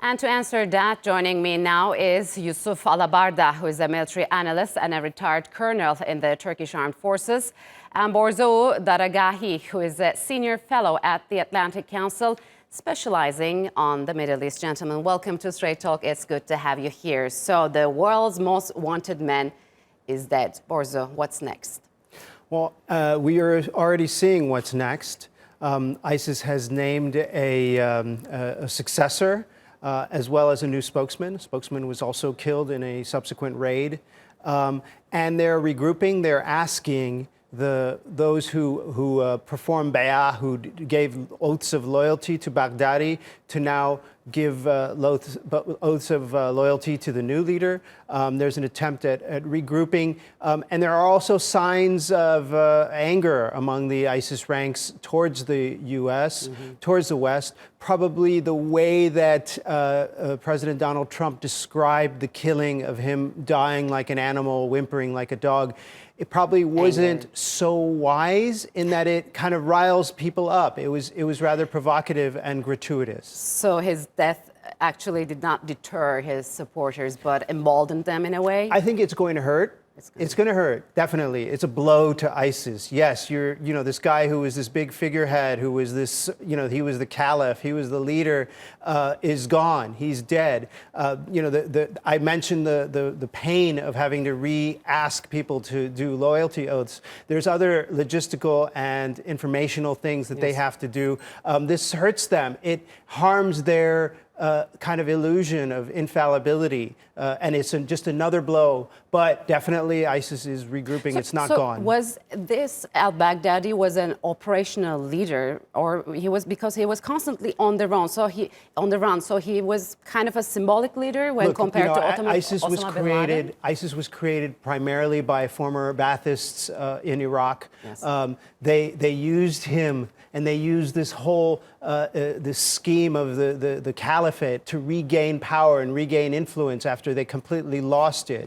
And to answer that, joining me now is Yusuf Alabarda, who is a military analyst and a retired colonel in the Turkish Armed Forces, and Borzou Daragahi, who is a senior fellow at the Atlantic Council, specializing on the Middle East. Gentlemen, welcome to Straight Talk. It's good to have you here. So the world's most wanted man is dead. Borzou, what's next? Well, we are already seeing what's next. ISIS has named a successor, as well as a new spokesman. Spokesman was also killed in a subsequent raid. And they're regrouping. They're asking those who performed bay'ah, who gave oaths of loyalty to Baghdadi, to now give oaths of loyalty to the new leader. There's an attempt at regrouping. And there are also signs of anger among the ISIS ranks towards the U.S., towards the West. Probably the way that President Donald Trump described the killing of him dying like an animal, whimpering like a dog, it probably wasn't so wise in that it kind of riles people up. It was rather provocative and gratuitous. So his death actually did not deter his supporters, but emboldened them in a way? I think it's going to hurt. It's going to hurt, definitely. It's a blow to ISIS. Yes, this guy who was this big figurehead, who was this, he was the caliph, he was the leader, is gone. He's dead. I mentioned the pain of having to re-ask people to do loyalty oaths. There's other logistical and informational things that they have to do. This hurts them. It harms their kind of illusion of infallibility, and it's just another blow. But definitely ISIS is regrouping. It's not gone. Was this al-Baghdadi was an operational leader, or because he was constantly on the run? So he was kind of a symbolic leader when compared to Osama bin Laden? ISIS was created primarily by former Baathists in Iraq. Yes. They used him, and they used this whole this scheme of the caliphate to regain power and regain influence after they completely lost it.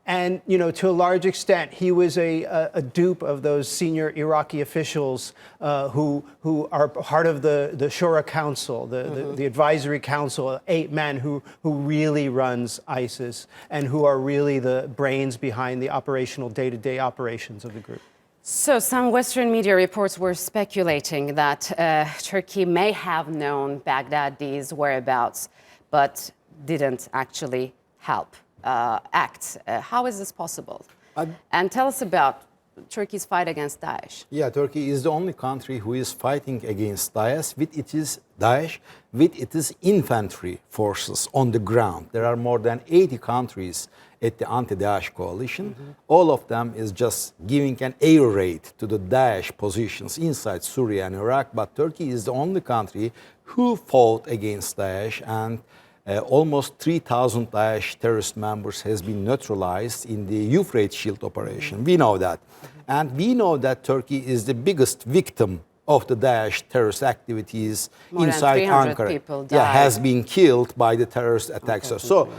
And to a large extent, he was a dupe of those senior Iraqi officials who are part of the Shura Council, the advisory council, 8 men who really runs ISIS and who are really the brains behind the operational day-to-day operations of the group. So some Western media reports were speculating that Turkey may have known Baghdadi's whereabouts, but didn't actually help act. How is this possible? And tell us about Turkey's fight against Daesh. Yeah, Turkey is the only country who is fighting against Daesh with its infantry forces on the ground. There are more than 80 countries at the anti-Daesh coalition. All of them is just giving an air raid to the Daesh positions inside Syria and Iraq, but Turkey is the only country who fought against Daesh, and almost 3,000 Daesh terrorist members has been neutralized in the Euphrates Shield operation. We know that. And we know that Turkey is the biggest victim of the Daesh terrorist activities inside Ankara. People died. Yeah, has been killed by the terrorist attacks. So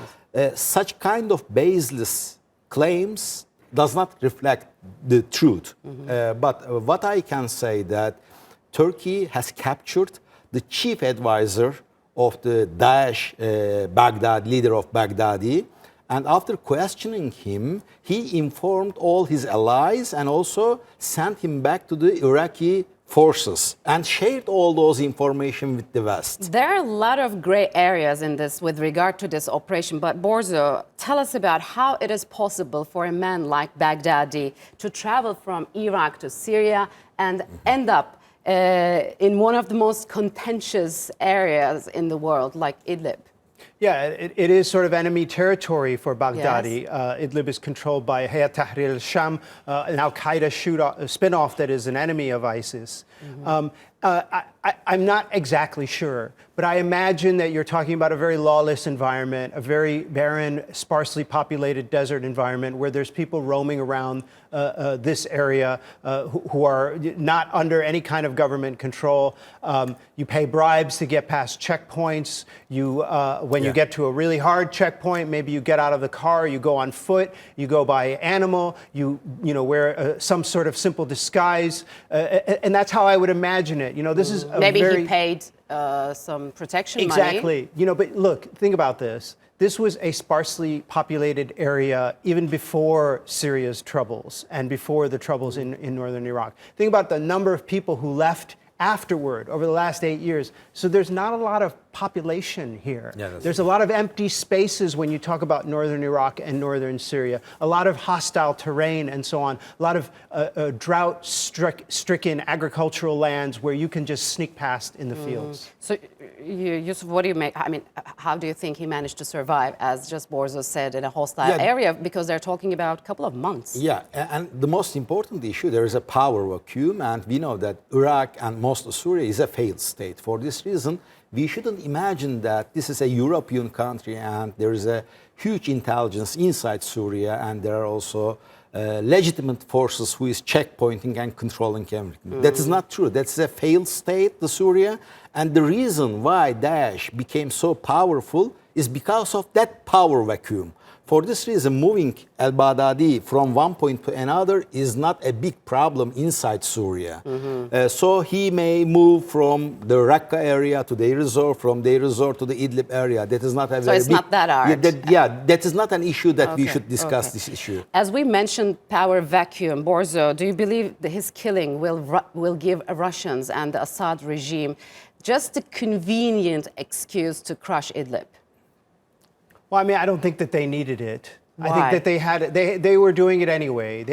such kind of baseless claims does not reflect the truth. But what I can say that Turkey has captured the chief advisor of the Daesh leader of Baghdadi, and after questioning him, he informed all his allies and also sent him back to the Iraqi forces and shared all those information with the West. There are a lot of gray areas in this with regard to this operation, but Borzou, tell us about how it is possible for a man like Baghdadi to travel from Iraq to Syria and end up in one of the most contentious areas in the world, like Idlib. Yeah, it is sort of enemy territory for Baghdadi. Yes. Idlib is controlled by Hayat Tahrir al-Sham, an al-Qaeda spin-off that is an enemy of ISIS. I'm not exactly sure, but I imagine that you're talking about a very lawless environment, a very barren, sparsely populated desert environment where there's people roaming around this area who are not under any kind of government control. You pay bribes to get past checkpoints. When you get to a really hard checkpoint, maybe you get out of the car, you go on foot, you go by animal, you wear some sort of simple disguise, and that's how I would imagine it. This is maybe he paid some protection money. Exactly. You know, but look, think about this. This was a sparsely populated area even before Syria's troubles and before the troubles in northern Iraq. Think about the number of people who left afterward over the last 8 years. So there's not a lot of population here. Yeah, there's a lot of empty spaces when you talk about northern Iraq and northern Syria, a lot of hostile terrain and so on, a lot of drought-stricken agricultural lands where you can just sneak past in the fields. So, Yusuf, what do you make? I mean, how do you think he managed to survive, as just Borzou said, in a hostile area? Because they're talking about a couple of months. Yeah, and the most important issue, there is a power vacuum, and we know that Iraq and most of Syria is a failed state. For this reason, we shouldn't imagine that this is a European country and there is a huge intelligence inside Syria, and there are also legitimate forces who is checkpointing and controlling everything. That is not true. That's a failed state, the Syria. And the reason why Daesh became so powerful is because of that power vacuum. For this reason, moving al-Baghdadi from one point to another is not a big problem inside Syria. So he may move from the Raqqa area to Deir ez-Zor, from Deir ez-Zor to the Idlib area. That is not a very it's not that hard. That is not an issue that we should discuss this issue. As we mentioned, power vacuum, Borzou, do you believe that his killing will give Russians and the Assad regime just a convenient excuse to crush Idlib? Well, I mean, I don't think that they needed it. Why? I think that they had it. They were doing it anyway.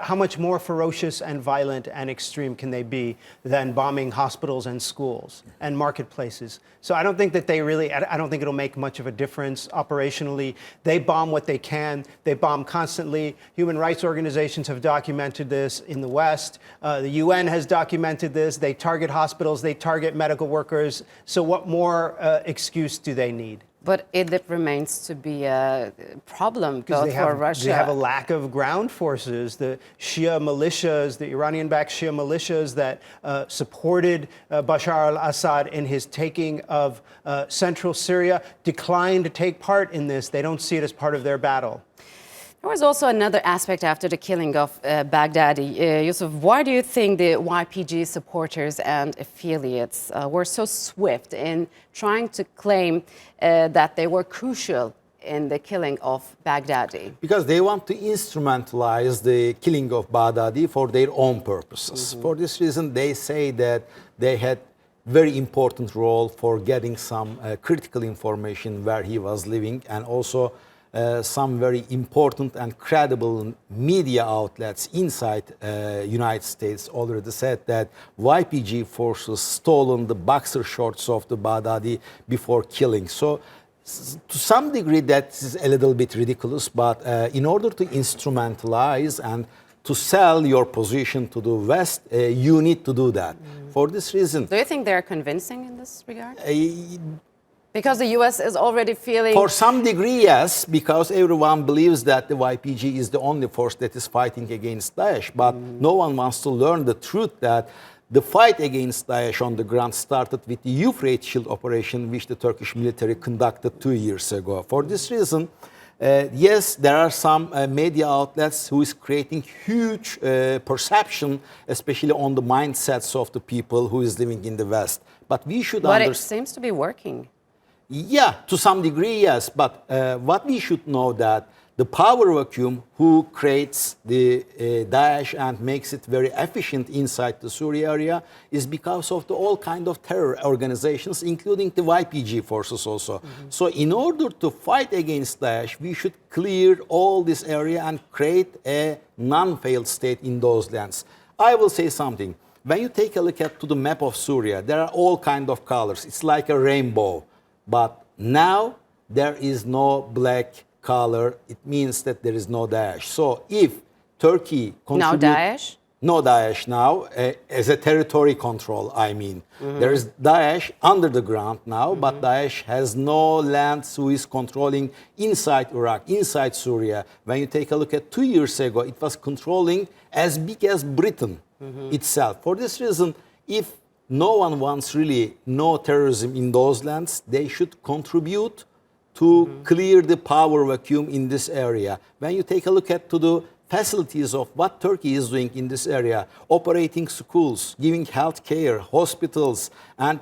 How much more ferocious and violent and extreme can they be than bombing hospitals and schools and marketplaces? So I don't think that they really. I don't think it'll make much of a difference operationally. They bomb what they can. They bomb constantly. Human rights organizations have documented this in the West. The UN has documented this. They target hospitals. They target medical workers. So what more excuse do they need? But Idlib remains to be a problem both for Russia. They have a lack of ground forces. The Shia militias, the Iranian-backed Shia militias that supported Bashar al-Assad in his taking of central Syria declined to take part in this. They don't see it as part of their battle. There was also another aspect after the killing of Baghdadi. Yusuf, why do you think the YPG supporters and affiliates were so swift in trying to claim that they were crucial in the killing of Baghdadi? Because they want to instrumentalize the killing of Baghdadi for their own purposes. For this reason, they say that they had very important role for getting some critical information where he was living, and also some very important and credible media outlets inside United States already said that YPG forces stolen the boxer shorts of the Baghdadi before killing. So to some degree that is a little bit ridiculous, but in order to instrumentalize and to sell your position to the West, you need to do that. For this reason... Do you think they're convincing in this regard? Because the U.S. is already feeling... For some degree, yes, because everyone believes that the YPG is the only force that is fighting against Daesh. But no one wants to learn the truth that the fight against Daesh on the ground started with the Euphrates Shield operation, which the Turkish military conducted 2 years ago. For this reason, yes, there are some media outlets who is creating huge perception, especially on the mindsets of the people who is living in the West. But we should understand... But it seems to be working. Yeah, to some degree, yes. But what we should know that the power vacuum who creates the Daesh and makes it very efficient inside the Syria area is because of the all kind of terror organizations, including the YPG forces also. So in order to fight against Daesh, we should clear all this area and create a non-failed state in those lands. I will say something. When you take a look at to the map of Syria, there are all kind of colors. It's like a rainbow. But now there is no black color. It means that there is no Daesh. So if Turkey No Daesh? No Daesh now, as a territory control, I mean. There is Daesh under the ground now, but Daesh has no lands who is controlling inside Iraq, inside Syria. When you take a look at 2 years ago, it was controlling as big as Britain itself. For this reason, if no one wants really no terrorism in those lands, they should contribute to clear the power vacuum in this area. When you take a look at to the facilities of what Turkey is doing in this area, operating schools, giving health care, hospitals, and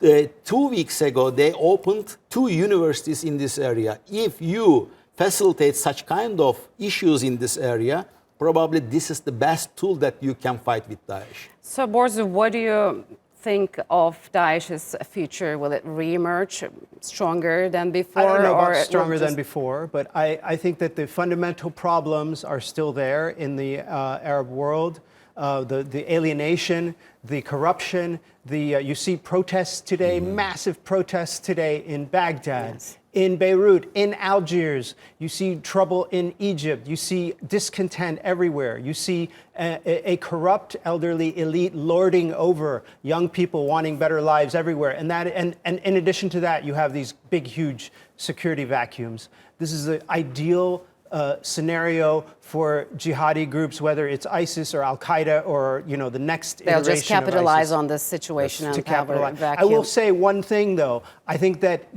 2 weeks ago, they opened 2 universities in this area. If you facilitate such kind of issues in this area, probably this is the best tool that you can fight with Daesh. So, Borzou, what do you think of Daesh's future? Will it reemerge stronger than before? I don't know about or stronger than before, but I think that the fundamental problems are still there in the Arab world. The alienation, the corruption, you see protests today, massive protests today in Baghdad, Yes. in Beirut, in Algiers. You see trouble in Egypt. You see discontent everywhere. You see a corrupt elderly elite lording over young people wanting better lives everywhere. And in addition to that, you have these big, huge security vacuums. This is the ideal scenario for jihadi groups, whether it's ISIS or Al-Qaeda or the next they'll iteration just capitalize of ISIS. on this situation and To power capitalize. vacuum. I will say one thing though. I think that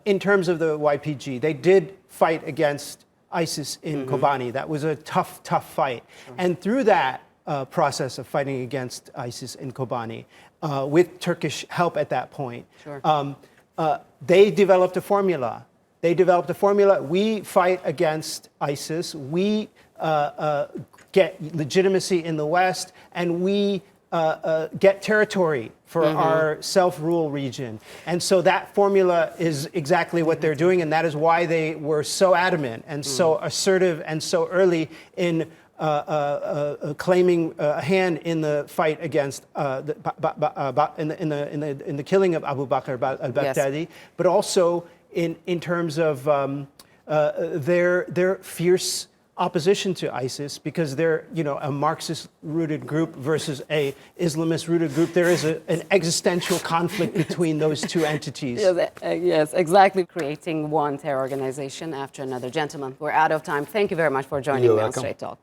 in terms of the YPG, they did fight against ISIS in Kobani. That was a tough fight. And through that process of fighting against ISIS in Kobani, with Turkish help at that point, they developed a formula. We fight against ISIS. We get legitimacy in the West, and we get territory for our self-rule region. And so that formula is exactly what they're doing, and that is why they were so adamant and so assertive and so early in claiming a hand in the fight against in the killing of Abu Bakr al-Baghdadi, but also in terms of their fierce opposition to ISIS, because they're a Marxist-rooted group versus a Islamist-rooted group. There is an existential conflict between those two entities. Yes, exactly. Creating one terror organization after another. Gentlemen, we're out of time. Thank you very much for joining me on Straight Talk.